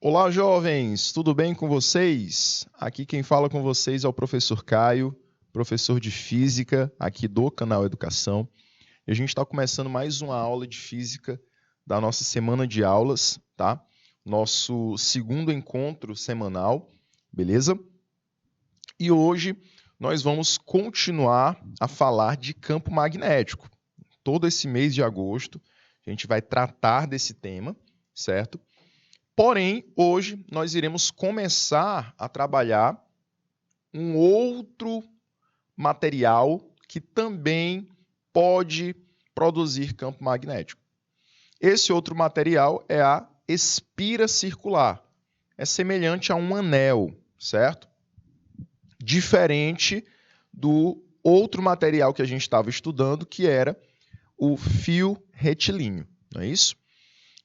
Olá, jovens! Tudo bem com vocês? Aqui quem fala com vocês é o professor Caio, professor de Física aqui do canal Educação. E a gente está começando mais uma aula de Física da nossa semana de aulas, tá? Nosso segundo encontro semanal, beleza? E hoje nós vamos continuar a falar de campo magnético. Todo esse mês de agosto a gente vai tratar desse tema, certo? Porém, hoje nós iremos começar a trabalhar um outro material que também pode produzir campo magnético. Esse outro material é a espira circular. É semelhante a um anel, certo? Diferente do outro material que a gente estava estudando, que era o fio retilíneo, não é isso?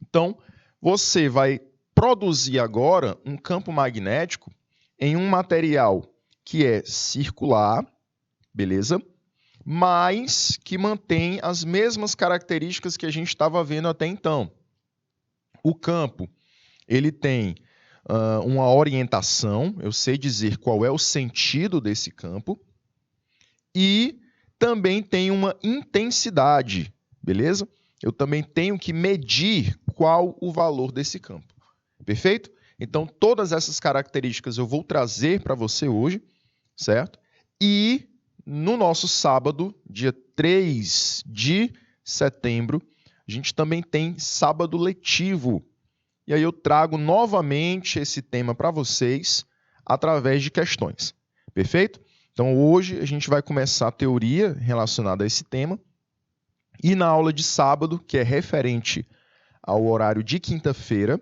Então, você vai produzir agora um campo magnético em um material que é circular, beleza? Mas que mantém as mesmas características que a gente estava vendo até então. O campo, ele tem uma orientação, eu sei dizer qual é o sentido desse campo, e também tem uma intensidade, beleza? Eu também tenho que medir qual o valor desse campo. Perfeito? Então, todas essas características eu vou trazer para você hoje, certo? E no nosso sábado, dia 3 de setembro, a gente também tem sábado letivo. E aí eu trago novamente esse tema para vocês através de questões. Perfeito? Então, hoje a gente vai começar a teoria relacionada a esse tema. E na aula de sábado, que é referente ao horário de quinta-feira,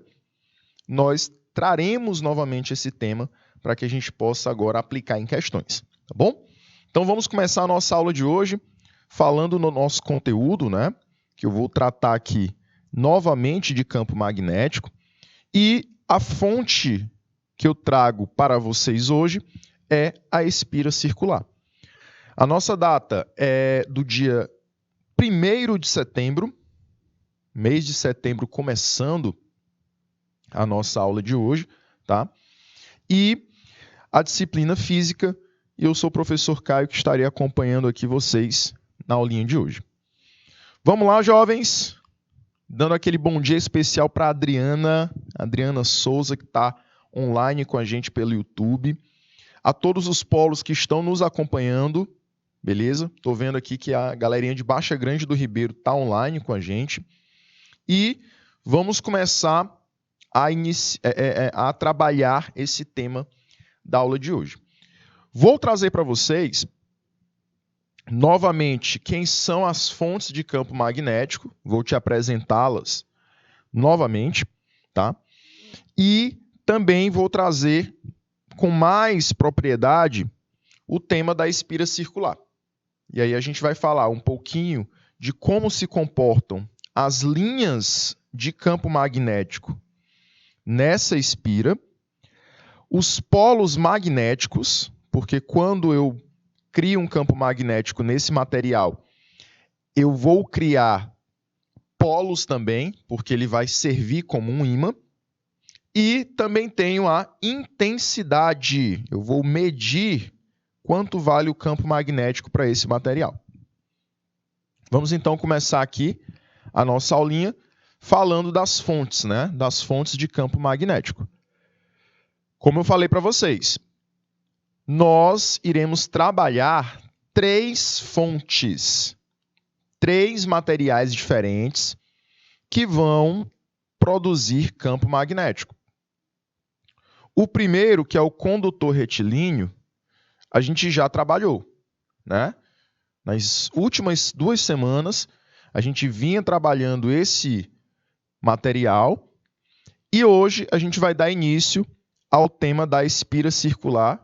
nós traremos novamente esse tema para que a gente possa agora aplicar em questões, tá bom? Então vamos começar a nossa aula de hoje falando no nosso conteúdo, né? Que eu vou tratar aqui novamente de campo magnético e a fonte que eu trago para vocês hoje é a espira circular. A nossa data é do dia 1º de setembro, mês de setembro começando a nossa aula de hoje, tá? E a disciplina física, e eu sou o professor Caio que estarei acompanhando aqui vocês na aulinha de hoje. Vamos lá, jovens? Dando aquele bom dia especial para a Adriana Souza, que está online com a gente pelo YouTube. A todos os polos que estão nos acompanhando, beleza? Estou vendo aqui que a galerinha de Baixa Grande do Ribeiro está online com a gente. E vamos começar a trabalhar esse tema da aula de hoje. Vou trazer para vocês, novamente, quem são as fontes de campo magnético. Vou te apresentá-las novamente, tá? E também vou trazer com mais propriedade o tema da espira circular. E aí a gente vai falar um pouquinho de como se comportam as linhas de campo magnético nessa espira, os polos magnéticos, porque quando eu crio um campo magnético nesse material, eu vou criar polos também, porque ele vai servir como um ímã, e também tenho a intensidade, eu vou medir quanto vale o campo magnético para esse material. Vamos então começar aqui a nossa aulinha falando das fontes, né? Das fontes de campo magnético. Como eu falei para vocês, nós iremos trabalhar 3 fontes, 3 materiais diferentes que vão produzir campo magnético. O primeiro, que é o condutor retilíneo, a gente já trabalhou, né? Nas últimas 2 semanas, a gente vinha trabalhando esse material e hoje a gente vai dar início ao tema da espira circular,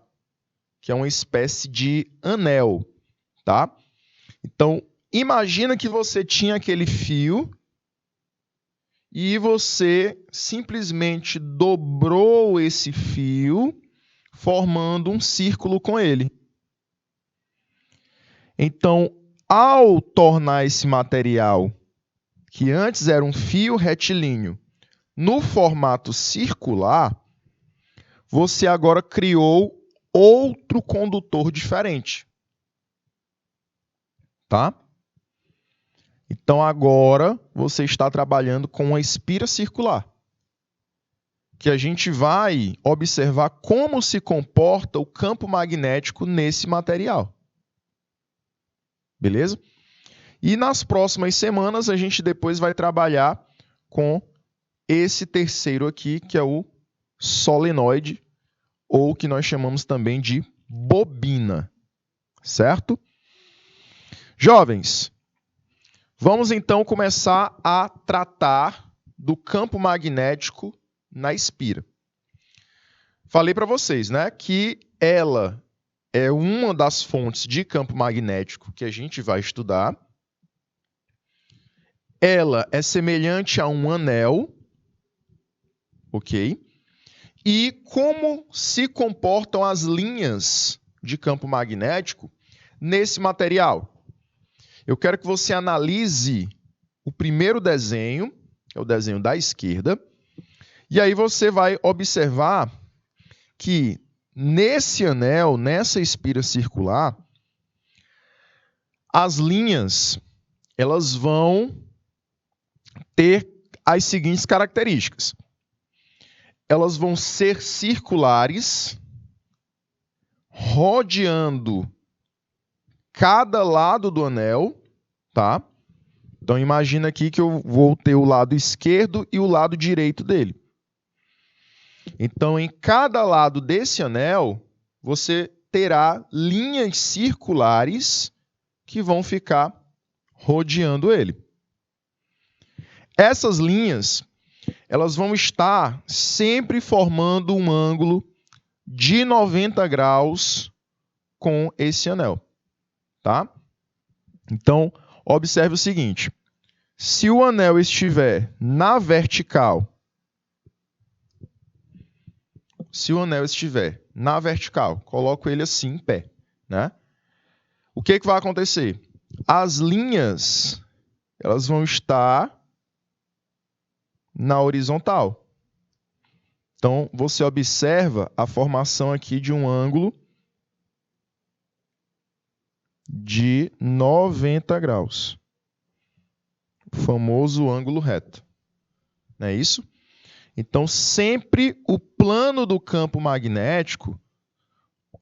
que é uma espécie de anel, tá? Então, imagina que você tinha aquele fio e você simplesmente dobrou esse fio, formando um círculo com ele. Então, ao tornar esse material, que antes era um fio retilíneo, no formato circular, você agora criou outro condutor diferente. Tá? Então, agora, você está trabalhando com uma espira circular, que a gente vai observar como se comporta o campo magnético nesse material. Beleza? E nas próximas semanas, a gente depois vai trabalhar com esse terceiro aqui, que é o solenoide, ou que nós chamamos também de bobina. Certo? Jovens, vamos então começar a tratar do campo magnético na espira. Falei para vocês, né, que ela é uma das fontes de campo magnético que a gente vai estudar. Ela é semelhante a um anel, ok? E como se comportam as linhas de campo magnético nesse material? Eu quero que você analise o primeiro desenho, que é o desenho da esquerda, e aí você vai observar que nesse anel, nessa espira circular, as linhas elas vão ter as seguintes características. Elas vão ser circulares, rodeando cada lado do anel, tá? Então imagina aqui que eu vou ter o lado esquerdo e o lado direito dele. Então, em cada lado desse anel, você terá linhas circulares que vão ficar rodeando ele. Essas linhas, elas vão estar sempre formando um ângulo de 90 graus com esse anel, tá? Então, observe o seguinte. Se o anel estiver na vertical, coloco ele assim em pé, né? O que vai acontecer? As linhas, elas vão estar na horizontal. Então, você observa a formação aqui de um ângulo de 90 graus. O famoso ângulo reto. Não é isso? Então, sempre o plano do campo magnético,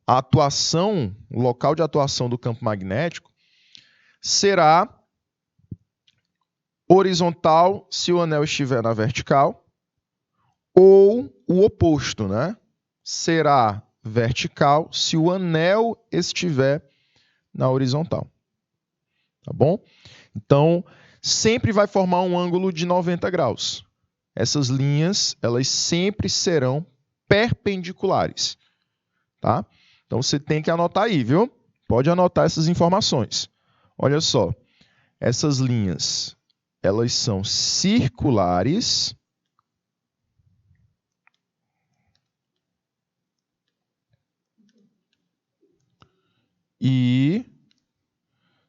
a atuação, o local de atuação do campo magnético, será horizontal se o anel estiver na vertical, ou o oposto, né? Será vertical se o anel estiver na horizontal. Tá bom? Então, sempre vai formar um ângulo de 90 graus. Essas linhas, elas sempre serão perpendiculares. Tá? Então, você tem que anotar aí, viu? Pode anotar essas informações. Olha só. Essas linhas, elas são circulares e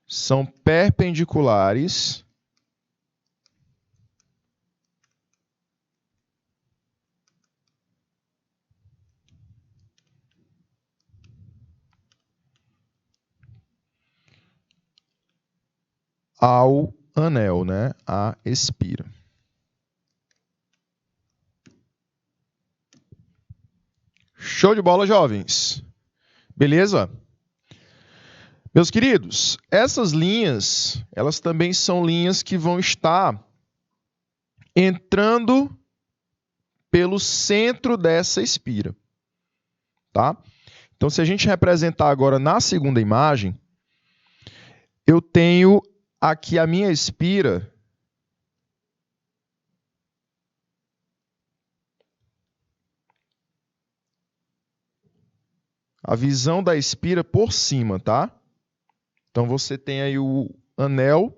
são perpendiculares ao anel, né? A espira. Show de bola, jovens. Beleza? Meus queridos, essas linhas, elas também são linhas que vão estar entrando pelo centro dessa espira. Tá? Então, se a gente representar agora na segunda imagem, eu tenho aqui a minha espira. A visão da espira por cima, tá? Então, você tem aí o anel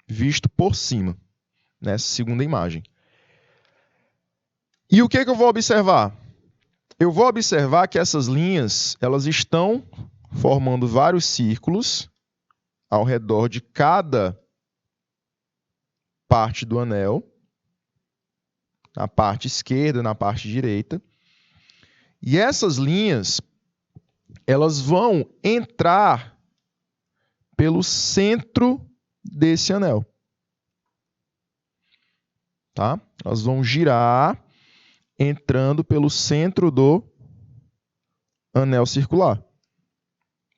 visto por cima, nessa segunda imagem. E o que eu vou observar? Eu vou observar que essas linhas, elas estão formando vários círculos ao redor de cada parte do anel. na parte esquerda, na parte direita. E essas linhas, elas vão entrar pelo centro desse anel. Tá? Elas vão girar, entrando pelo centro do anel circular,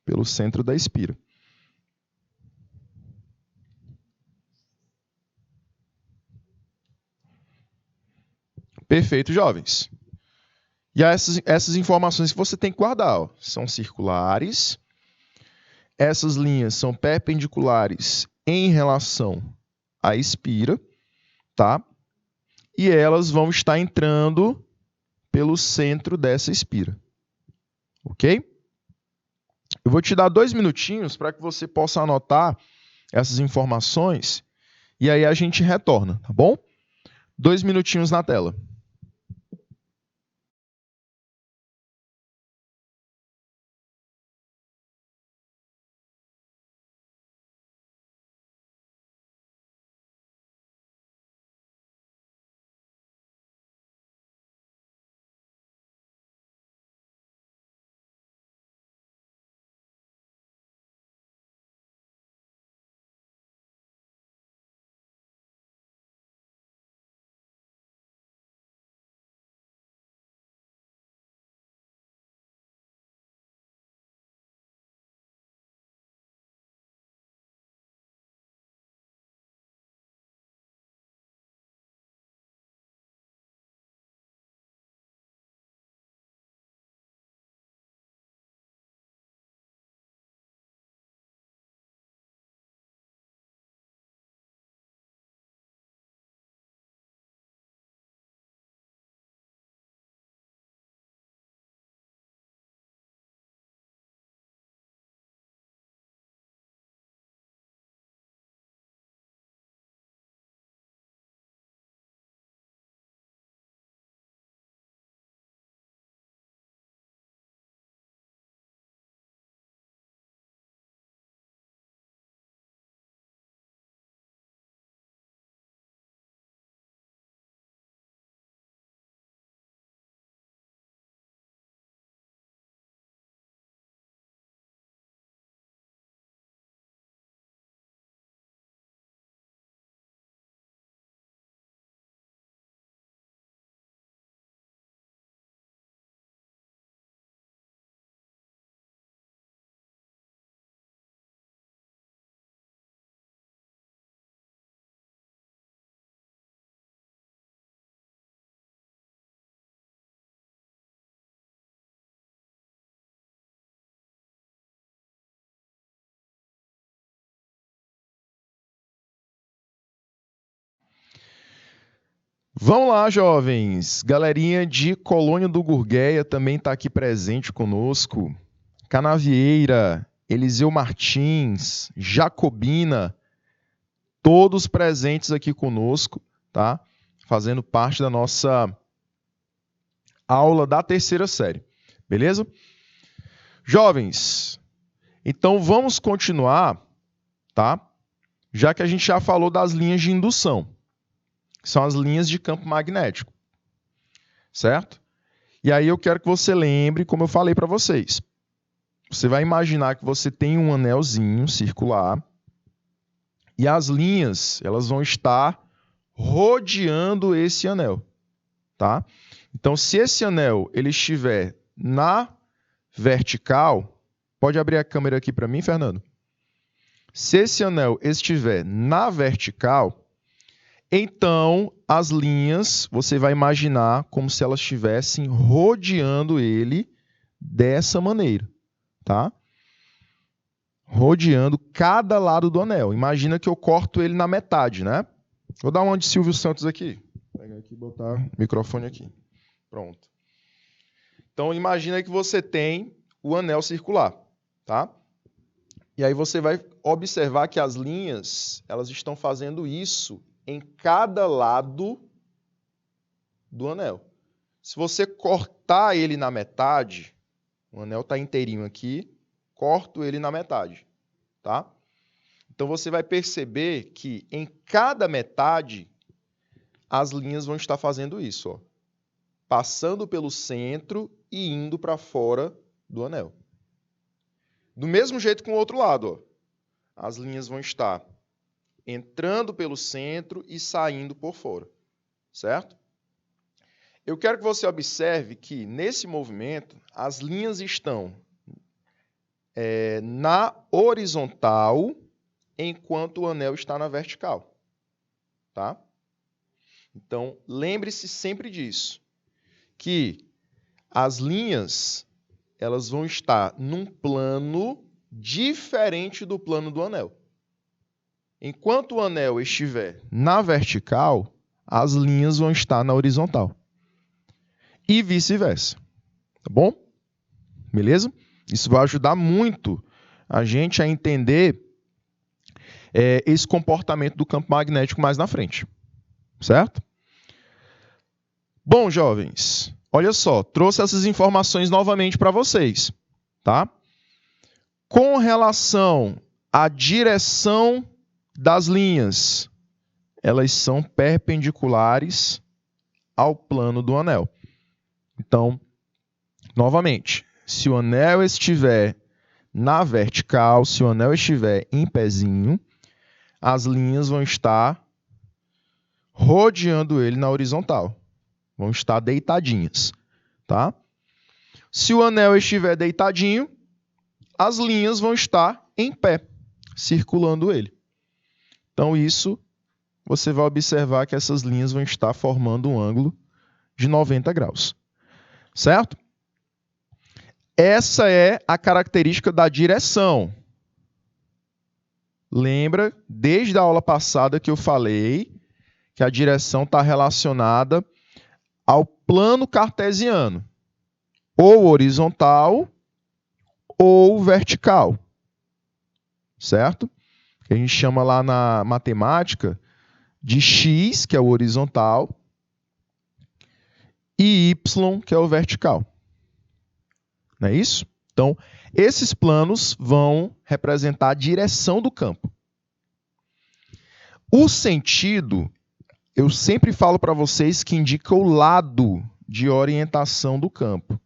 pelo centro da espira. Perfeito, jovens. E essas informações que você tem que guardar, ó, são circulares. Essas linhas são perpendiculares em relação à espira, tá? E elas vão estar entrando pelo centro dessa espira. Ok? Eu vou te dar 2 minutinhos para que você possa anotar essas informações e aí a gente retorna, tá bom? 2 minutinhos na tela. Vamos lá, jovens. Galerinha de Colônia do Gurgueia também está aqui presente conosco. Canavieira, Eliseu Martins, Jacobina, todos presentes aqui conosco, tá? Fazendo parte da nossa aula da 3ª série. Beleza? Jovens, então vamos continuar, tá? Já que a gente já falou das linhas de indução. São as linhas de campo magnético, certo? E aí eu quero que você lembre, como eu falei para vocês. Você vai imaginar que você tem um anelzinho circular e as linhas, elas vão estar rodeando esse anel, tá? Então, se esse anel ele estiver na vertical, pode abrir a câmera aqui para mim, Fernando? Se esse anel estiver na vertical, então, as linhas, você vai imaginar como se elas estivessem rodeando ele dessa maneira, tá? Rodeando cada lado do anel. Imagina que eu corto ele na metade, né? Vou dar uma de Silvio Santos aqui. Vou pegar aqui e botar o microfone aqui. Pronto. Então, imagina que você tem o anel circular, tá? E aí você vai observar que as linhas, elas estão fazendo isso em cada lado do anel. Se você cortar ele na metade, o anel está inteirinho aqui, corto ele na metade, tá? Então você vai perceber que em cada metade as linhas vão estar fazendo isso, ó, passando pelo centro e indo para fora do anel. Do mesmo jeito com o outro lado, ó, as linhas vão estar entrando pelo centro e saindo por fora, certo? Eu quero que você observe que, nesse movimento, as linhas estão na horizontal, enquanto o anel está na vertical. Tá? Então, lembre-se sempre disso, que as linhas elas vão estar num plano diferente do plano do anel. Enquanto o anel estiver na vertical, as linhas vão estar na horizontal. E vice-versa. Tá bom? Beleza? Isso vai ajudar muito a gente a entender esse comportamento do campo magnético mais na frente. Certo? Bom, jovens, olha só, trouxe essas informações novamente para vocês. Tá? Com relação à direção das linhas, elas são perpendiculares ao plano do anel. Então, novamente, se o anel estiver na vertical, se o anel estiver em pezinho, as linhas vão estar rodeando ele na horizontal. Vão estar deitadinhas, tá? Se o anel estiver deitadinho, as linhas vão estar em pé, circulando ele. Então, isso, você vai observar que essas linhas vão estar formando um ângulo de 90 graus. Certo? Essa é a característica da direção. Lembra, desde a aula passada que eu falei que a direção está relacionada ao plano cartesiano, ou horizontal ou vertical. Certo? Que a gente chama lá na matemática de x, que é o horizontal, e y, que é o vertical. Não é isso? Então, esses planos vão representar a direção do campo. O sentido, eu sempre falo para vocês que indica o lado de orientação do campo.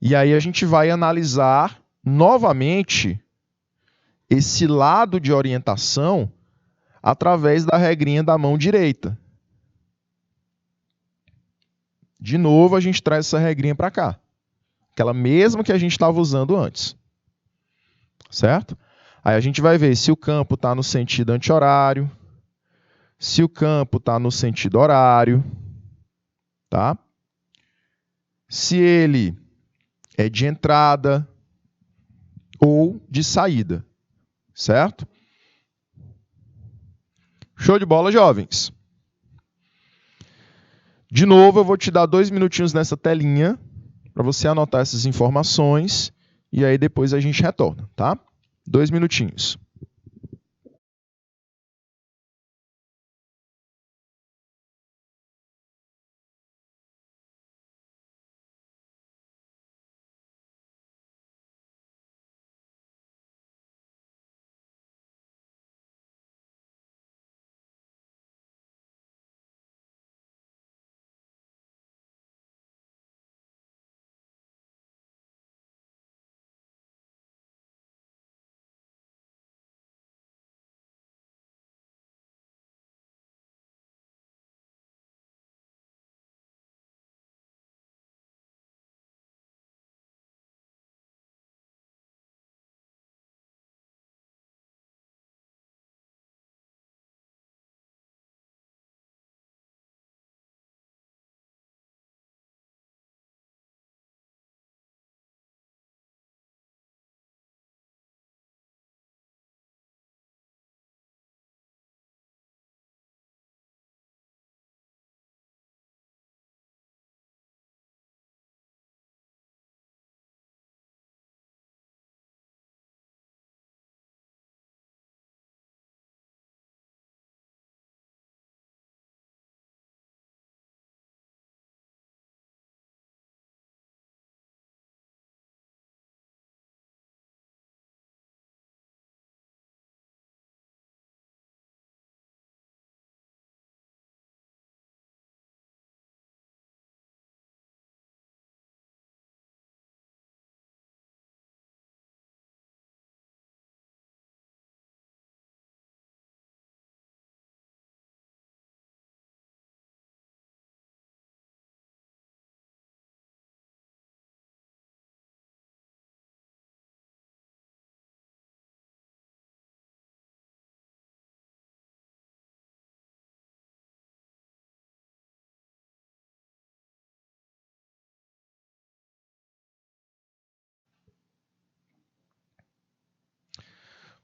E aí a gente vai analisar novamente esse lado de orientação através da regrinha da mão direita. De novo, a gente traz essa regrinha para cá. Aquela mesma que a gente estava usando antes. Certo? Aí a gente vai ver se o campo está no sentido anti-horário, se o campo está no sentido horário, tá? Se ele é de entrada ou de saída, certo? Show de bola, jovens! De novo, eu vou te dar 2 minutinhos nessa telinha para você anotar essas informações e aí depois a gente retorna, tá? 2 minutinhos.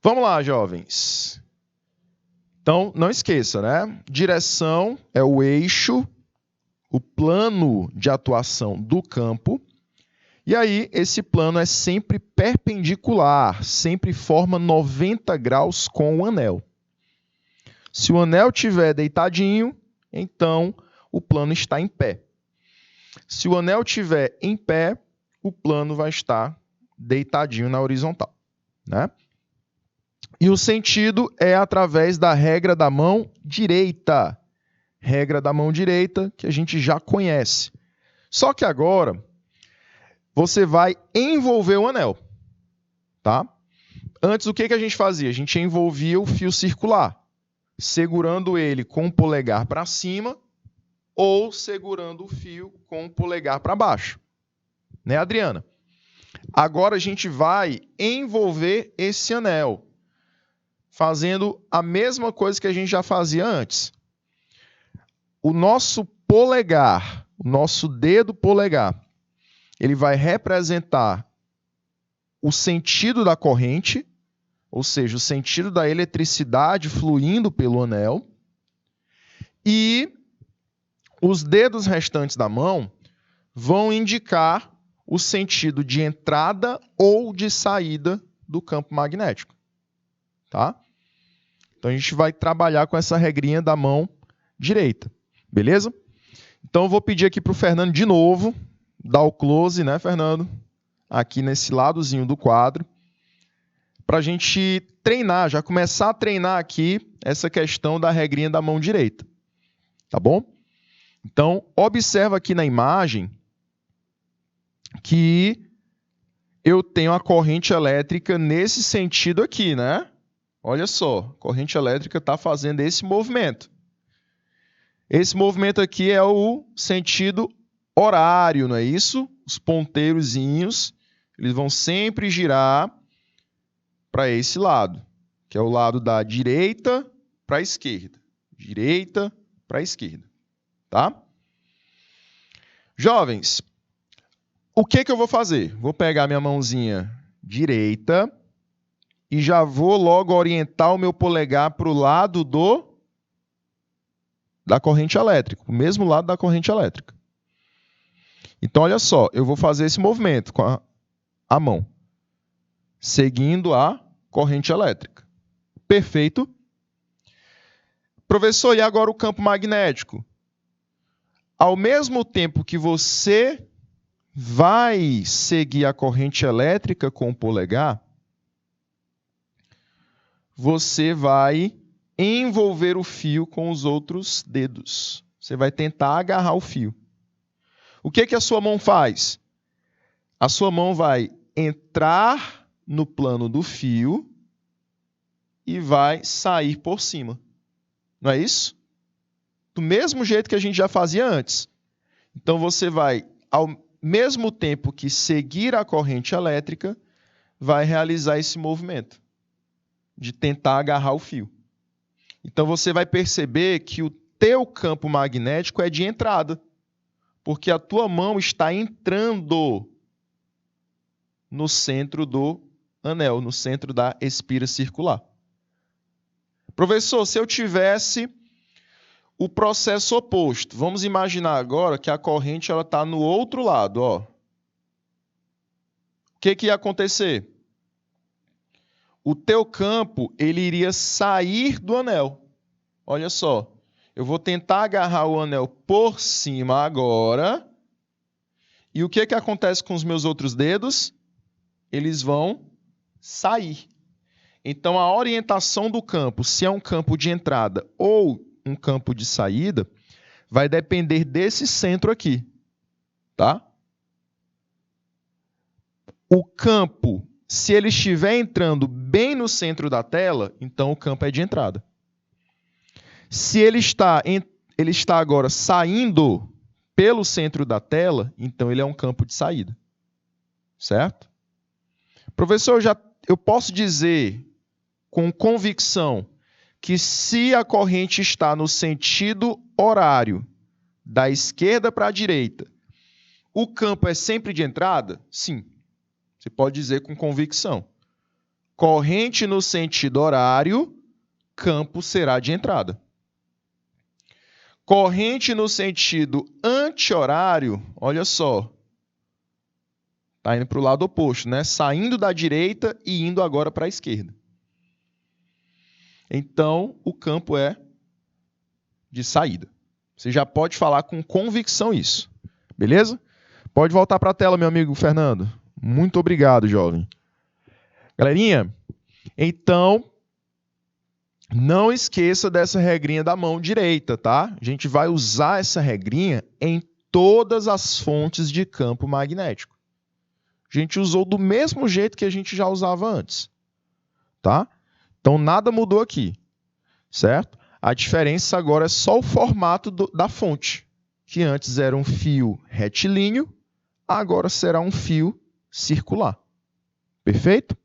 Vamos lá, jovens. Então, não esqueça, né? Direção é o eixo, o plano de atuação do campo. E aí, esse plano é sempre perpendicular, sempre forma 90 graus com o anel. Se o anel estiver deitadinho, então o plano está em pé. Se o anel estiver em pé, o plano vai estar deitadinho na horizontal, né? E o sentido é através da regra da mão direita. Regra da mão direita que a gente já conhece. Só que agora você vai envolver o anel, tá? Antes, o que a gente fazia? A gente envolvia o fio circular, segurando ele com o polegar para cima ou segurando o fio com o polegar para baixo. Né, Adriana? Agora a gente vai envolver esse anel, fazendo a mesma coisa que a gente já fazia antes. O nosso polegar, o nosso dedo polegar, ele vai representar o sentido da corrente, ou seja, o sentido da eletricidade fluindo pelo anel, e os dedos restantes da mão vão indicar o sentido de entrada ou de saída do campo magnético, tá? Então a gente vai trabalhar com essa regrinha da mão direita, beleza? Então eu vou pedir aqui para o Fernando de novo dar o close, né, Fernando? Aqui nesse ladozinho do quadro, para a gente treinar, já começar a treinar aqui essa questão da regrinha da mão direita, tá bom? Então, observa aqui na imagem que eu tenho a corrente elétrica nesse sentido aqui, né? Olha só, a corrente elétrica está fazendo esse movimento. Esse movimento aqui é o sentido horário, não é isso? Os ponteirozinhos, eles vão sempre girar para esse lado, que é o lado da direita para a esquerda. Direita para a esquerda, tá? Jovens, o que eu vou fazer? Vou pegar minha mãozinha direita e já vou logo orientar o meu polegar para o lado da corrente elétrica, o mesmo lado da corrente elétrica. Então, olha só, eu vou fazer esse movimento com a mão, seguindo a corrente elétrica. Perfeito? Professor, e agora o campo magnético? Ao mesmo tempo que você vai seguir a corrente elétrica com o polegar, você vai envolver o fio com os outros dedos. Você vai tentar agarrar o fio. O que a sua mão faz? A sua mão vai entrar no plano do fio e vai sair por cima. Não é isso? Do mesmo jeito que a gente já fazia antes. Então, você vai, ao mesmo tempo que seguir a corrente elétrica, vai realizar esse movimento de tentar agarrar o fio. Então, você vai perceber que o teu campo magnético é de entrada, porque a tua mão está entrando no centro do anel, no centro da espira circular. Professor, se eu tivesse o processo oposto, vamos imaginar agora que a corrente está no outro lado. Ó. O que ia acontecer? O teu campo ele iria sair do anel. Olha só, eu vou tentar agarrar o anel por cima agora. E o que acontece com os meus outros dedos? Eles vão sair. Então, a orientação do campo, se é um campo de entrada ou um campo de saída, vai depender desse centro aqui, tá? O campo, se ele estiver entrando bem no centro da tela, então o campo é de entrada. Se ele está agora saindo pelo centro da tela, então ele é um campo de saída, certo? Professor, eu posso dizer com convicção que se a corrente está no sentido horário, da esquerda para a direita, o campo é sempre de entrada? Sim. Você pode dizer com convicção. Corrente no sentido horário, campo será de entrada. Corrente no sentido anti-horário, olha só, está indo para o lado oposto, né? Saindo da direita e indo agora para a esquerda. Então, o campo é de saída. Você já pode falar com convicção isso. Beleza? Pode voltar para a tela, meu amigo Fernando. Muito obrigado, jovem. Galerinha, então, não esqueça dessa regrinha da mão direita, tá? A gente vai usar essa regrinha em todas as fontes de campo magnético. A gente usou do mesmo jeito que a gente já usava antes, tá? Então, nada mudou aqui, certo? A diferença agora é só o formato da fonte, que antes era um fio retilíneo, agora será um fio circular. Perfeito?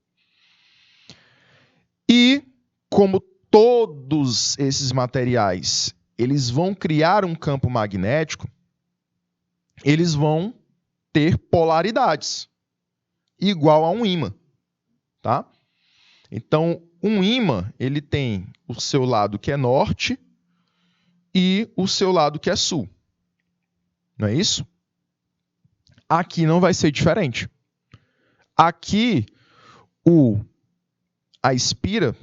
E, como todos esses materiais eles vão criar um campo magnético, eles vão ter polaridades, igual a um ímã. Tá? Então, um ímã ele tem o seu lado que é norte e o seu lado que é sul. Não é isso? Aqui não vai ser diferente. Aqui, a espira,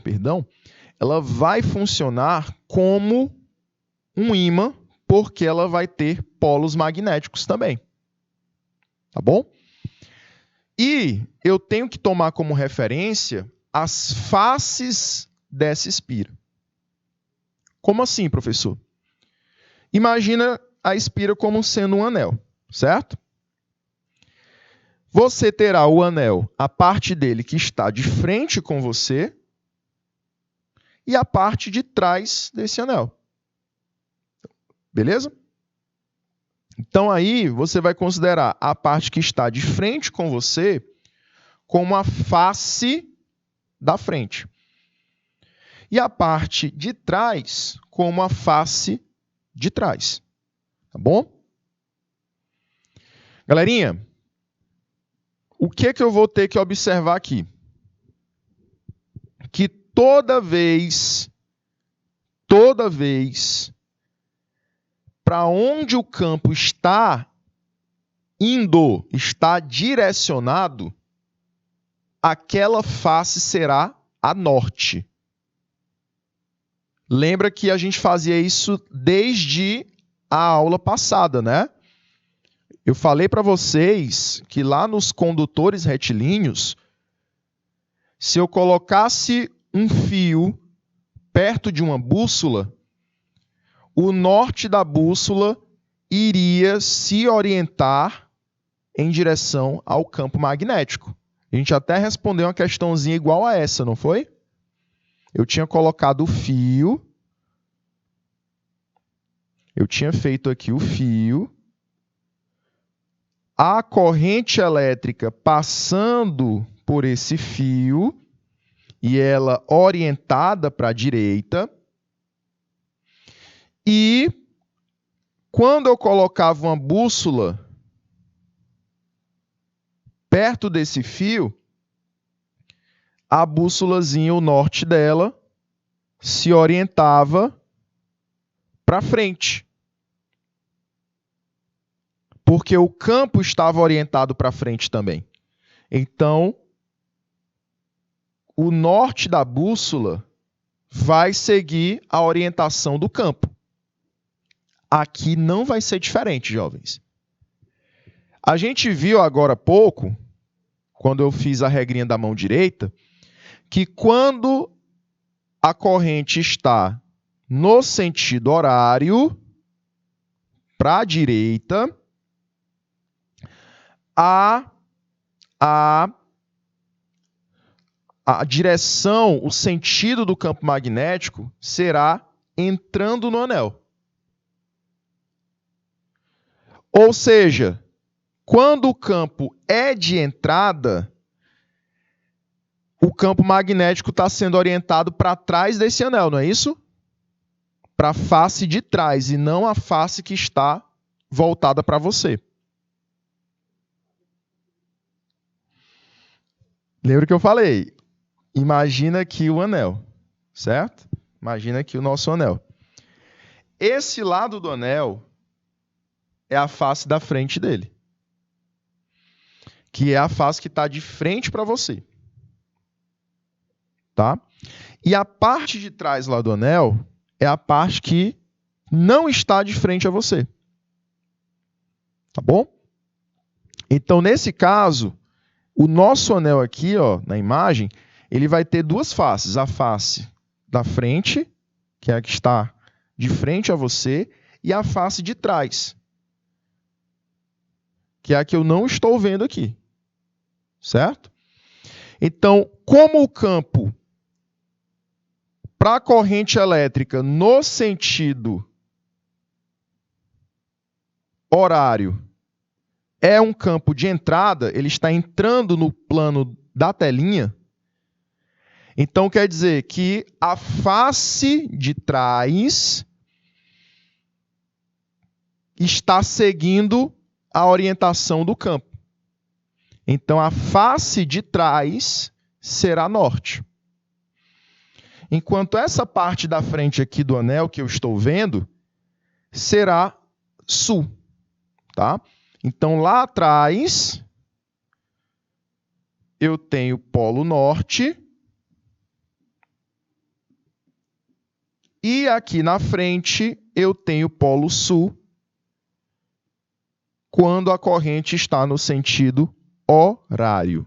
ela vai funcionar como um ímã, porque ela vai ter polos magnéticos também. Tá bom? E eu tenho que tomar como referência as faces dessa espira. Como assim, professor? Imagina a espira como sendo um anel, certo? Você terá o anel, a parte dele que está de frente com você e a parte de trás desse anel. Beleza? Então aí você vai considerar a parte que está de frente com você como a face da frente. E a parte de trás como a face de trás. Tá bom? Galerinha, o que eu vou ter que observar aqui? Que toda vez para onde o campo está indo, está direcionado, aquela face será a norte. Lembra que a gente fazia isso desde a aula passada, né? Eu falei para vocês que lá nos condutores retilíneos, se eu colocasse um fio perto de uma bússola, o norte da bússola iria se orientar em direção ao campo magnético. A gente até respondeu uma questãozinha igual a essa, não foi? Eu tinha colocado o fio, eu tinha feito aqui o fio, a corrente elétrica passando por esse fio e ela orientada para a direita. E quando eu colocava uma bússola perto desse fio, a bússolazinha, o norte dela, se orientava para frente. Porque o campo estava orientado para frente também. Então, o norte da bússola vai seguir a orientação do campo. Aqui não vai ser diferente, jovens. A gente viu agora há pouco, quando eu fiz a regrinha da mão direita, que quando a corrente está no sentido horário, para a direita, a direção, o sentido do campo magnético será entrando no anel. Ou seja, quando o campo é de entrada, o campo magnético está sendo orientado para trás desse anel, não é isso? Para a face de trás e não a face que está voltada para você. Lembra que eu falei? imagina aqui o anel, certo? Imagina aqui o nosso anel. Esse lado do anel é a face da frente dele, que é a face que está de frente para você. Tá? E a parte de trás lá do anel é a parte que não está de frente a você. Tá bom? Então, nesse caso, o nosso anel aqui, ó, na imagem, ele vai ter duas faces. A face da frente, que é a que está de frente a você, e a face de trás, que é a que eu não estou vendo aqui. Certo? Então, como o campo para a corrente elétrica no sentido horário é um campo de entrada, ele está entrando no plano da telinha, então quer dizer que a face de trás está seguindo a orientação do campo. Então a face de trás será norte. Enquanto essa parte da frente aqui do anel que eu estou vendo será sul, tá? Então lá atrás eu tenho polo norte e aqui na frente eu tenho polo sul quando a corrente está no sentido horário,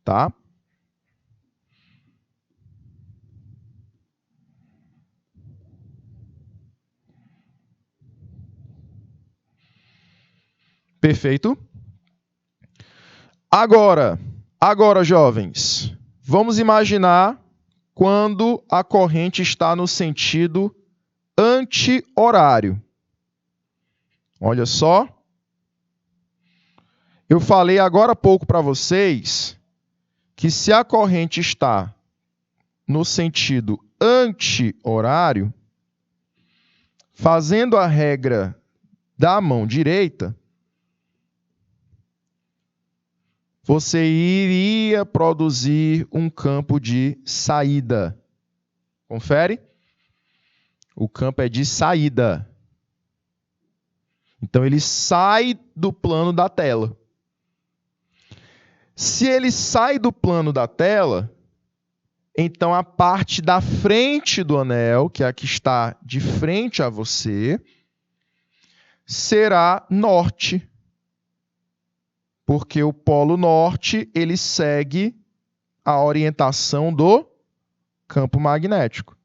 tá? Perfeito? Agora, jovens, vamos imaginar quando a corrente está no sentido anti-horário. Olha só. Eu falei agora há pouco para vocês que se a corrente está no sentido anti-horário, fazendo a regra da mão direita, você iria produzir um campo de saída. Confere? O campo é de saída. Então, ele sai do plano da tela. Se ele sai do plano da tela, então a parte da frente do anel, que é a que está de frente a você, será norte. Porque o polo norte, ele segue a orientação do campo magnético.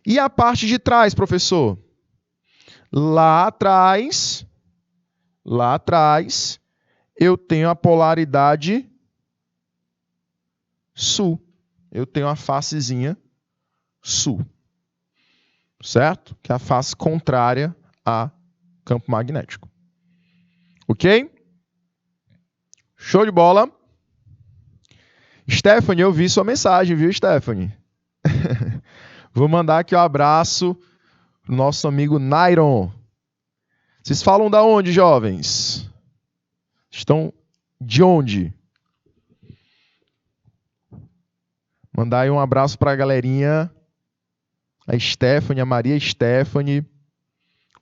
E a parte de trás, professor? Lá atrás, eu tenho a polaridade sul. Eu tenho a facezinha sul. Certo? Que é a face contrária a campo magnético. Ok? Show de bola. Stephanie, eu vi sua mensagem, viu, Stephanie? Vou mandar aqui um abraço pro nosso amigo Nairon. Vocês falam da onde, jovens? Estão de onde? Mandar aí um abraço para a galerinha. A Stephanie, a Maria Stephanie,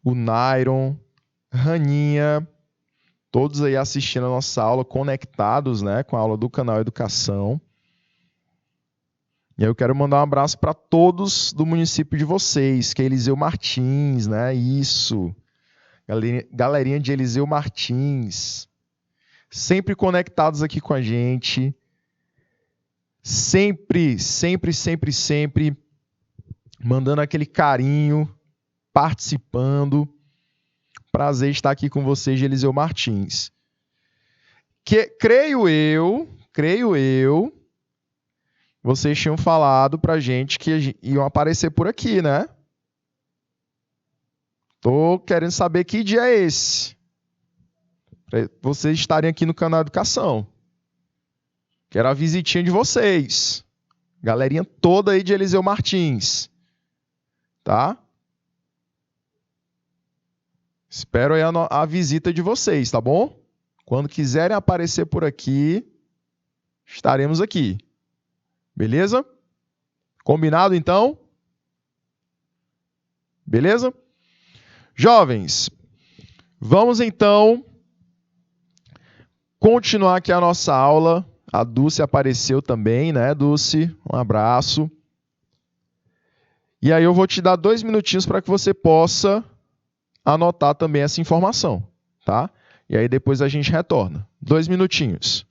o Nairon, Raninha, todos aí assistindo a nossa aula, conectados, né, com a aula do canal Educação. E aí eu quero mandar um abraço para todos do município de vocês, que é Eliseu Martins, né? Isso. Galerinha de Eliseu Martins. Sempre conectados aqui com a gente. Sempre mandando aquele carinho, participando. Prazer estar aqui com vocês, de Eliseu Martins. Que creio eu, vocês tinham falado pra gente que iam aparecer por aqui, né? Tô querendo saber que dia é esse. Pra vocês estarem aqui no canal Educação. Quero a visitinha de vocês. Galerinha toda aí de Eliseu Martins. Tá? Espero aí a visita de vocês, tá bom? Quando quiserem aparecer por aqui, estaremos aqui. Beleza? Combinado, então? Beleza? Jovens, vamos, então, continuar aqui a nossa aula. A Dulce apareceu também, né, Dulce? Um abraço. E aí eu vou te dar 2 minutinhos para que você possa anotar também essa informação, tá? E aí depois a gente retorna. 2 minutinhos.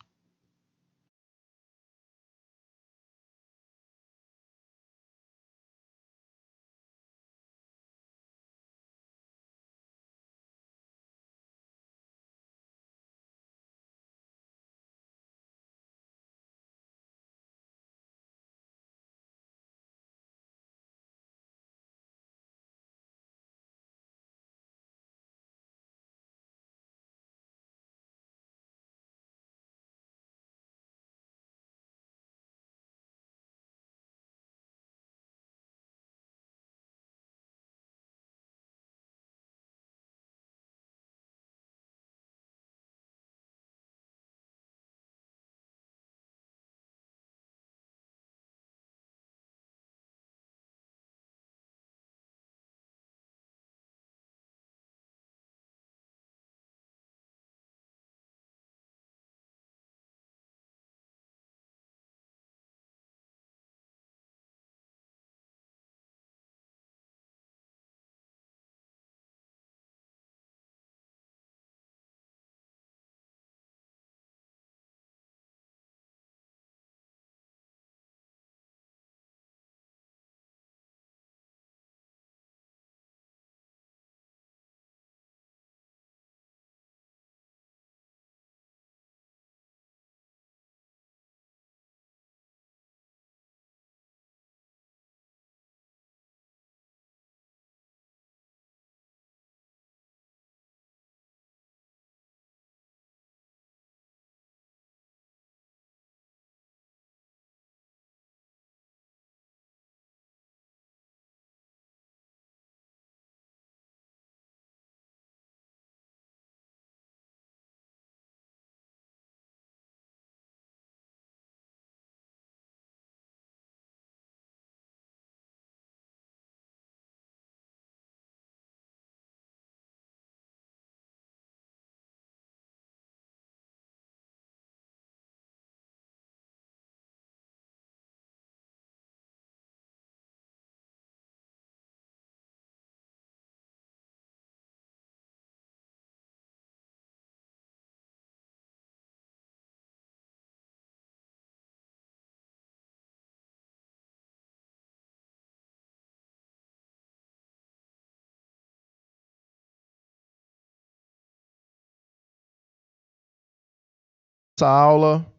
Essa aula,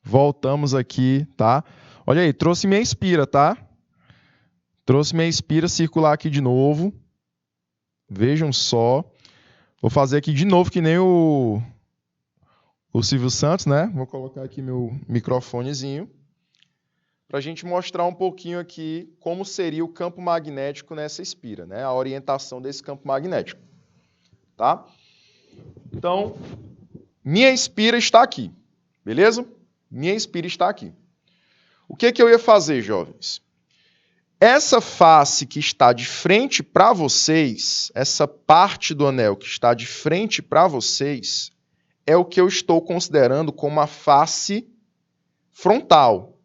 voltamos aqui, tá? Olha aí, trouxe minha Inspira, tá? Trouxe minha Inspira circular aqui de novo. Vejam só. Vou fazer aqui de novo que nem o Silvio Santos, né? Vou colocar aqui meu microfonezinho para a gente mostrar um pouquinho aqui como seria o campo magnético nessa Inspira, né? A orientação desse campo magnético, tá? Então, minha Inspira está aqui, beleza? Minha Inspira está aqui. O que eu ia fazer, jovens? Essa face que está de frente para vocês, essa parte do anel que está de frente para vocês, é o que eu estou considerando como a face frontal,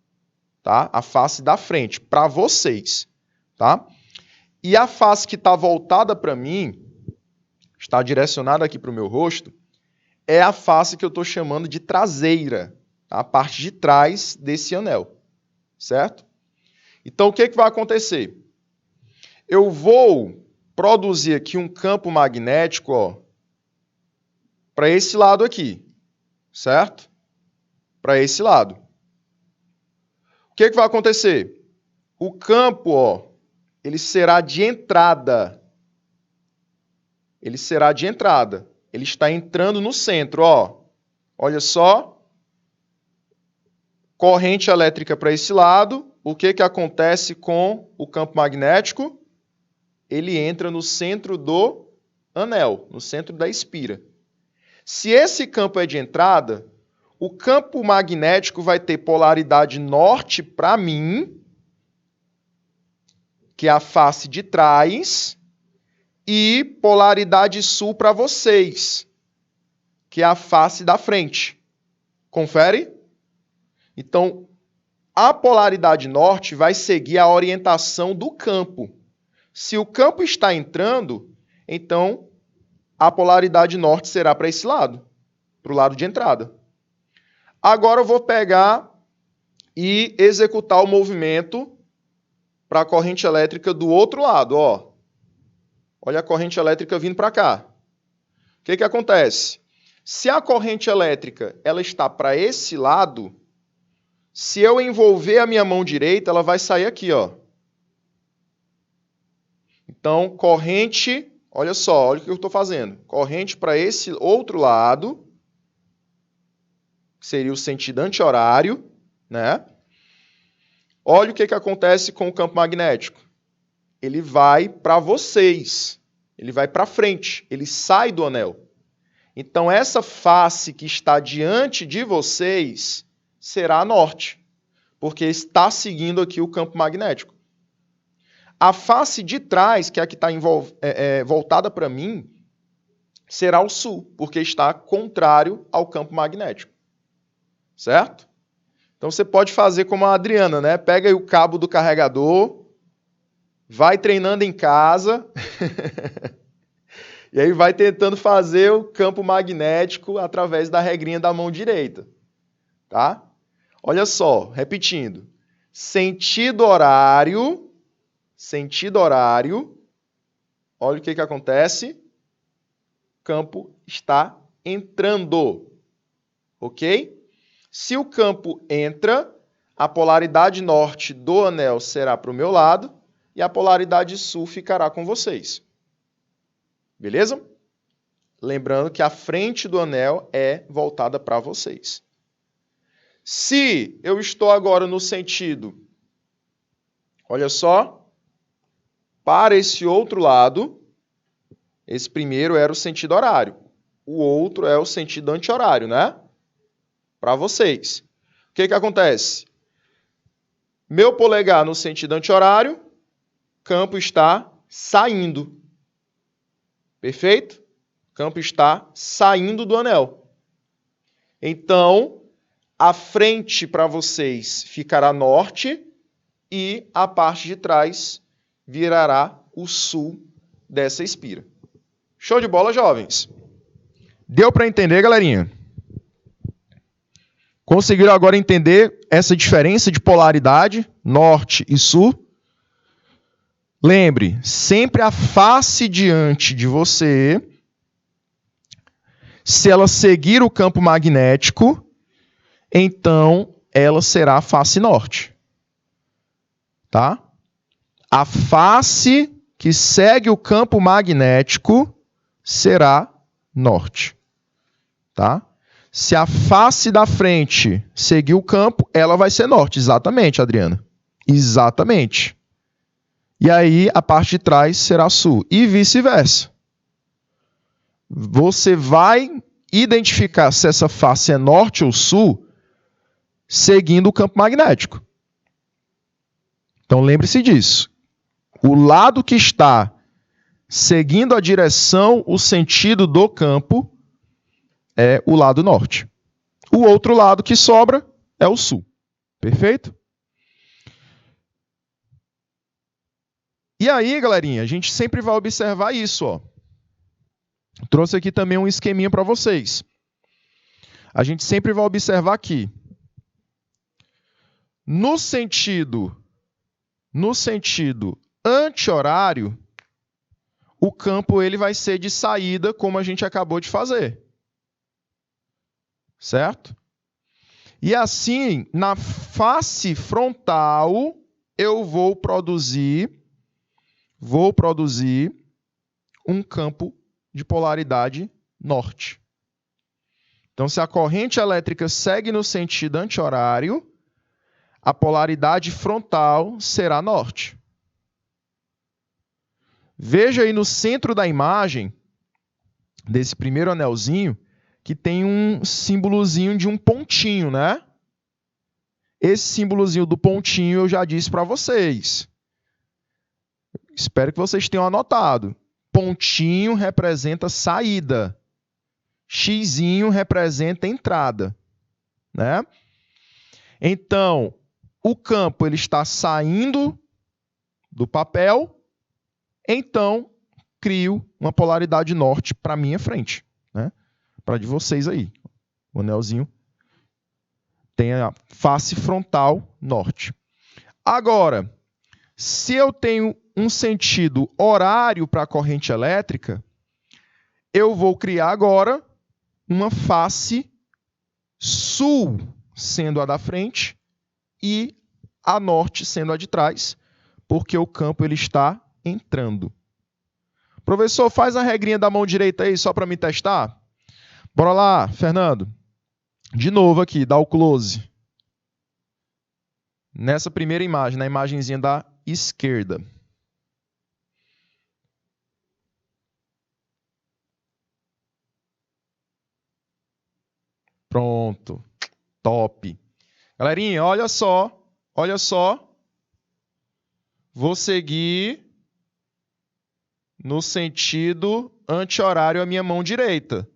tá? A face da frente, para vocês, tá? E a face que está voltada para mim, está direcionada aqui para o meu rosto, é a face que eu estou chamando de traseira, a parte de trás desse anel, certo? Então, o que vai acontecer? Eu vou produzir aqui um campo magnético, ó, para esse lado aqui, certo? Para esse lado. O que vai acontecer? O campo, ó, ele será de entrada. Ele será de entrada. Ele está entrando no centro, ó. Olha só. Corrente elétrica para esse lado. O que acontece com o campo magnético? Ele entra no centro do anel, no centro da Inspira. Se esse campo é de entrada, o campo magnético vai ter polaridade norte para mim, que é a face de trás, e polaridade sul para vocês, que é a face da frente. Confere? Então, a polaridade norte vai seguir a orientação do campo. Se o campo está entrando, então a polaridade norte será para esse lado, para o lado de entrada. Agora eu vou pegar e executar o movimento para a corrente elétrica do outro lado. Ó. Olha a corrente elétrica vindo para cá. O que acontece? Se a corrente elétrica ela está para esse lado, se eu envolver a minha mão direita, ela vai sair aqui, ó. Então, corrente, olha só, olha o que eu estou fazendo. Corrente para esse outro lado, que seria o sentido anti-horário, né? Olha o que acontece com o campo magnético. Ele vai para vocês, ele vai para frente, ele sai do anel. Então, essa face que está diante de vocês será a norte, porque está seguindo aqui o campo magnético. A face de trás, que é a que está voltada para mim, será o sul, porque está contrário ao campo magnético. Certo? Então você pode fazer como a Adriana, né? Pega aí o cabo do carregador, vai treinando em casa, e aí vai tentando fazer o campo magnético através da regrinha da mão direita. Tá? Olha só, repetindo. Sentido horário, olha o que acontece. O campo está entrando. Ok? Se o campo entra, a polaridade norte do anel será para o meu lado e a polaridade sul ficará com vocês. Beleza? Lembrando que a frente do anel é voltada para vocês. Se eu estou agora no sentido, olha só, para esse outro lado, esse primeiro era o sentido horário, o outro é o sentido anti-horário, né? Para vocês. O que acontece? Meu polegar no sentido anti-horário, campo está saindo. Perfeito? Campo está saindo do anel. Então, a frente para vocês ficará norte e a parte de trás virará o sul dessa espira. Show de bola, jovens? Deu para entender, galerinha? Conseguiram agora entender essa diferença de polaridade, norte e sul? Lembre, sempre a face diante de você, se ela seguir o campo magnético, então ela será a face norte. Tá? A face que segue o campo magnético será norte. Tá? Se a face da frente seguir o campo, ela vai ser norte. Exatamente, Adriana. Exatamente. E aí, a parte de trás será sul. E vice-versa. Você vai identificar se essa face é norte ou sul seguindo o campo magnético. Então, lembre-se disso. O lado que está seguindo a direção, o sentido do campo, é o lado norte. O outro lado que sobra é o sul. Perfeito? E aí, galerinha, a gente sempre vai observar isso, ó. Trouxe aqui também um esqueminha para vocês. A gente sempre vai observar aqui. No sentido anti-horário, o campo ele vai ser de saída, como a gente acabou de fazer. Certo? E assim, na face frontal, eu vou produzir um campo de polaridade norte. Então, se a corrente elétrica segue no sentido anti-horário, a polaridade frontal será norte. Veja aí no centro da imagem, desse primeiro anelzinho, que tem um símbolozinho de um pontinho, né? Esse símbolozinho do pontinho eu já disse para vocês. Espero que vocês tenham anotado. Pontinho representa saída. Xzinho representa entrada, né? Então, o campo ele está saindo do papel, então crio uma polaridade norte para minha frente, né? Para de vocês aí. O anelzinho tem a face frontal norte. Agora, se eu tenho um sentido horário para a corrente elétrica, eu vou criar agora uma face sul, sendo a da frente, e a norte sendo a de trás, porque o campo ele está entrando. Professor, faz a regrinha da mão direita aí, só para me testar. Bora lá, Fernando. De novo aqui, dá o close. Nessa primeira imagem, na imagenzinha da esquerda. Pronto. Top. Galerinha, olha só. Olha só. Vou seguir no sentido anti-horário a minha mão direita.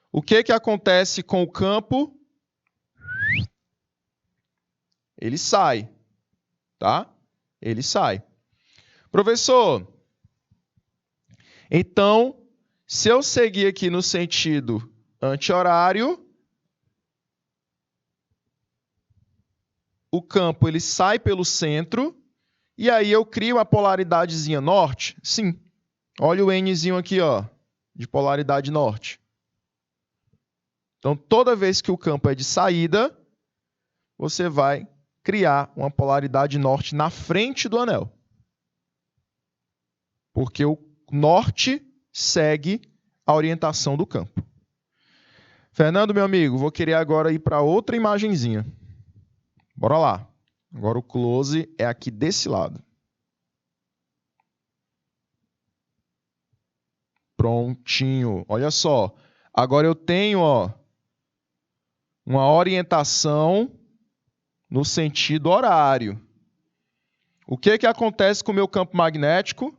O que acontece com o campo? Ele sai, tá? Ele sai. Professor, então, se eu seguir aqui no sentido anti-horário, o campo ele sai pelo centro e aí eu crio a polaridadezinha norte? Sim. Olha o Nzinho aqui, ó, de polaridade norte. Então, toda vez que o campo é de saída, você vai criar uma polaridade norte na frente do anel. Porque o norte segue a orientação do campo. Fernando, meu amigo, vou querer agora ir para outra imagenzinha. Bora lá. Agora o close é aqui desse lado. Prontinho. Olha só. Agora eu tenho, ó, uma orientação no sentido horário. O que acontece com o meu campo magnético?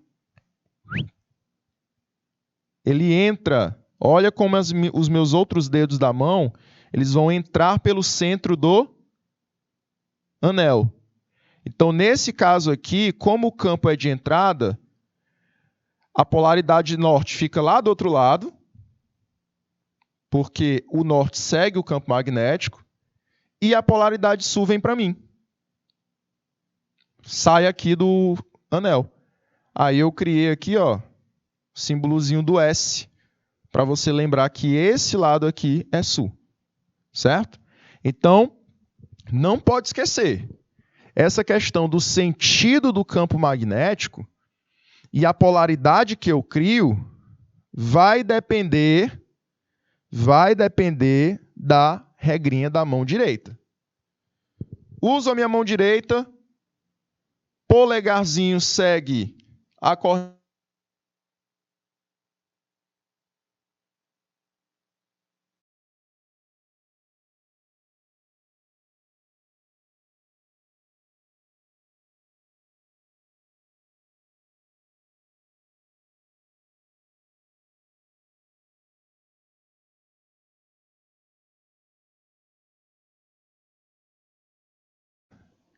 Ele entra, olha como os meus outros dedos da mão, eles vão entrar pelo centro do anel. Então, nesse caso aqui, como o campo é de entrada, a polaridade norte fica lá do outro lado, porque o norte segue o campo magnético, e a polaridade sul vem para mim. Sai aqui do anel. Aí eu criei aqui, ó, símbolozinho do S, para você lembrar que esse lado aqui é sul. Certo? Então, não pode esquecer. Essa questão do sentido do campo magnético e a polaridade que eu crio vai depender da regrinha da mão direita. Uso a minha mão direita, polegarzinho segue a corrente.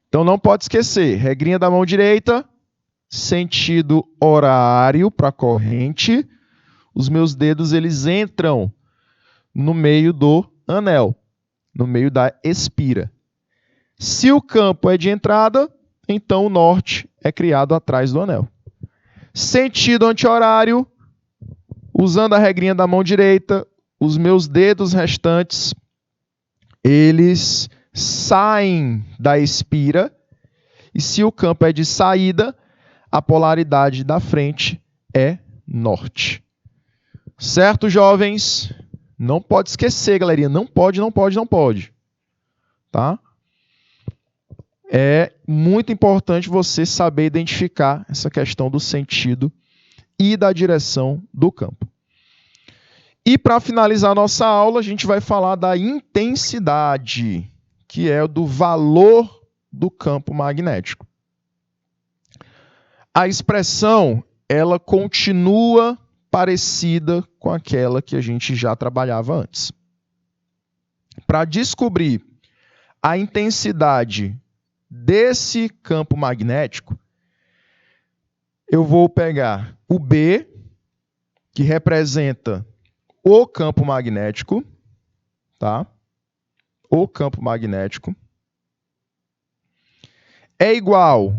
Então não pode esquecer, regrinha da mão direita, sentido horário para a corrente, os meus dedos eles entram no meio do anel, no meio da espira. Se o campo é de entrada, então o norte é criado atrás do anel. Sentido anti-horário, usando a regrinha da mão direita, os meus dedos restantes, eles saem da espira, e se o campo é de saída, a polaridade da frente é norte. Certo, jovens? Não pode esquecer, galerinha. Não pode. Tá? É muito importante você saber identificar essa questão do sentido e da direção do campo. E para finalizar a nossa aula, a gente vai falar da intensidade, que é do valor do campo magnético. A expressão, ela continua parecida com aquela que a gente já trabalhava antes. Para descobrir a intensidade desse campo magnético, eu vou pegar o B, que representa o campo magnético, tá? O campo magnético é igual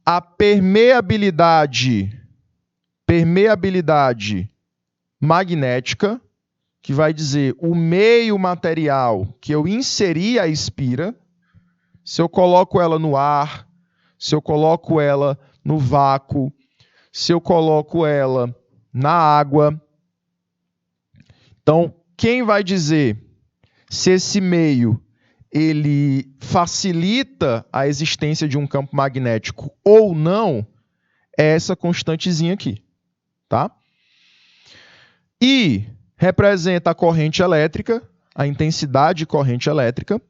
a permeabilidade magnética, que vai dizer o meio material que eu inseri a espira. Se eu coloco ela no ar, se eu coloco ela no vácuo, se eu coloco ela na água. Então, quem vai dizer se esse meio ele facilita a existência de um campo magnético ou não é essa constantezinha aqui, tá? I representa a corrente elétrica, a intensidade de corrente elétrica.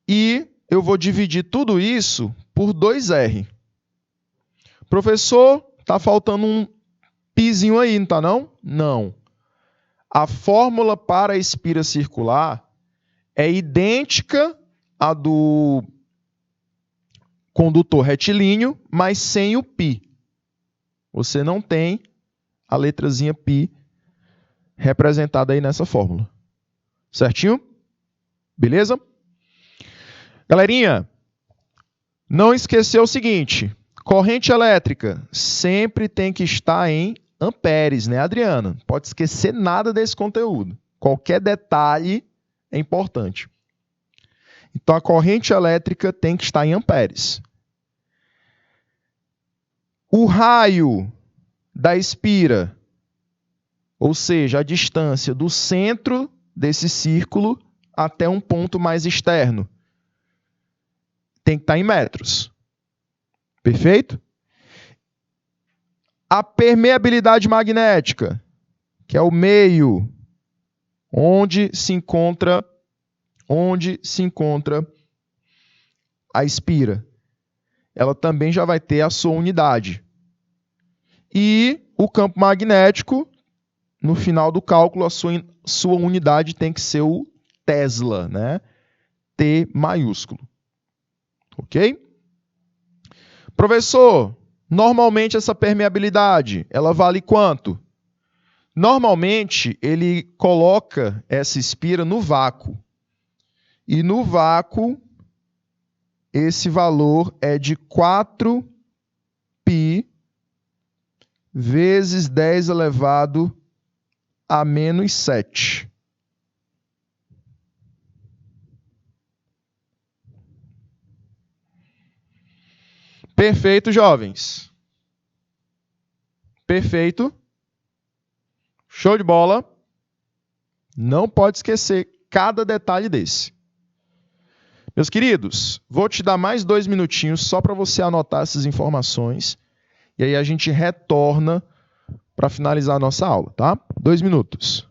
E eu vou dividir tudo isso por 2R. Professor, tá faltando um pizinho aí, não tá não? Não. A fórmula para a espira circular é idêntica à do condutor retilíneo, mas sem o π. Você não tem a letrazinha π representada aí nessa fórmula. Certinho? Beleza? Galerinha, não esqueceu o seguinte, corrente elétrica sempre tem que estar em amperes, né, Adriana? Não pode esquecer nada desse conteúdo. Qualquer detalhe é importante. Então, a corrente elétrica tem que estar em amperes. O raio da espira, ou seja, a distância do centro desse círculo até um ponto mais externo, tem que estar em metros. Perfeito? A permeabilidade magnética, que é o meio onde se encontra a espira, ela também já vai ter a sua unidade. E o campo magnético, no final do cálculo, a sua unidade tem que ser o Tesla, né? T maiúsculo. Ok? Professor, normalmente essa permeabilidade, ela vale quanto? Normalmente, ele coloca essa espira no vácuo. E no vácuo, esse valor é de 4π vezes 10 elevado a menos 7. Perfeito, jovens. Perfeito. Show de bola. Não pode esquecer cada detalhe desse. Meus queridos, vou te dar mais 2 minutinhos só para você anotar essas informações. E aí a gente retorna para finalizar a nossa aula, tá? 2 minutos.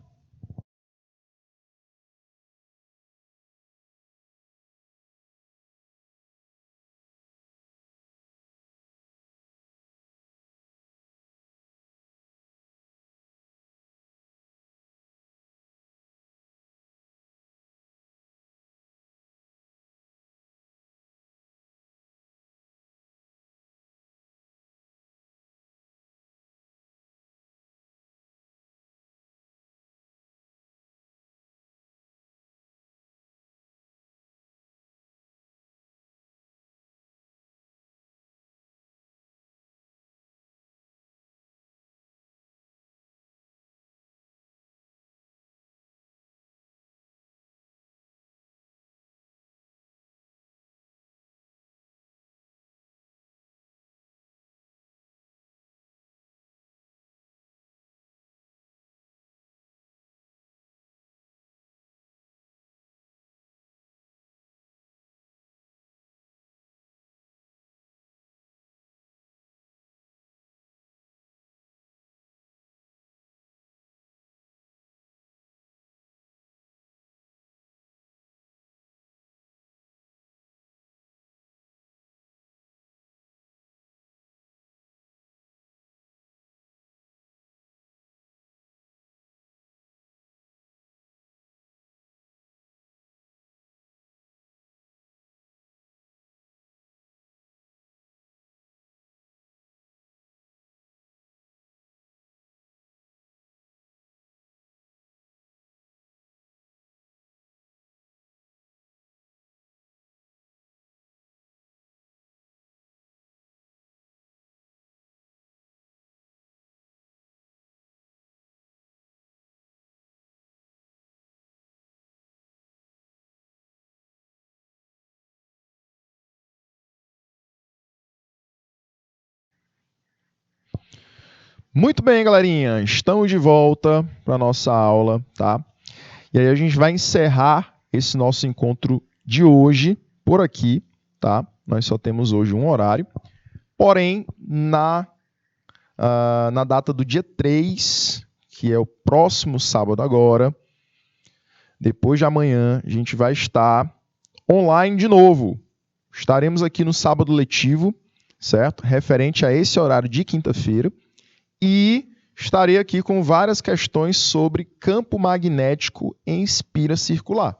Muito bem, galerinha. Estamos de volta para a nossa aula, tá? E aí a gente vai encerrar esse nosso encontro de hoje por aqui, tá? Nós só temos hoje um horário. Porém, na data do dia 3, que é o próximo sábado agora, depois de amanhã, a gente vai estar online de novo. Estaremos aqui no sábado letivo, certo? Referente a esse horário de quinta-feira. E estarei aqui com várias questões sobre campo magnético em espira circular.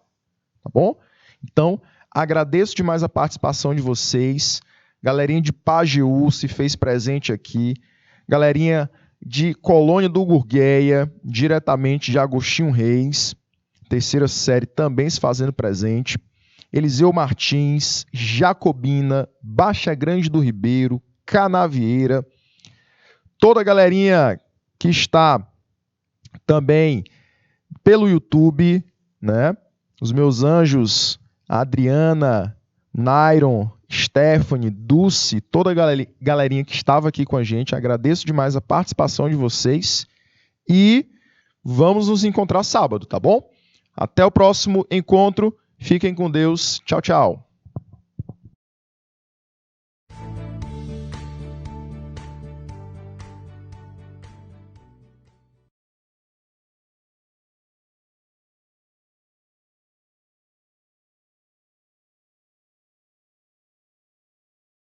Tá bom? Então, agradeço demais a participação de vocês. Galerinha de Pajeú se fez presente aqui. Galerinha de Colônia do Gurgueia, diretamente de Agostinho Reis. Terceira série também se fazendo presente. Eliseu Martins, Jacobina, Baixa Grande do Ribeiro, Canavieira. Toda a galerinha que está também pelo YouTube, né? Os meus anjos, Adriana, Nairon, Stephanie, Dulce, toda a galerinha que estava aqui com a gente. Agradeço demais a participação de vocês e vamos nos encontrar sábado, tá bom? Até o próximo encontro. Fiquem com Deus. Tchau, tchau.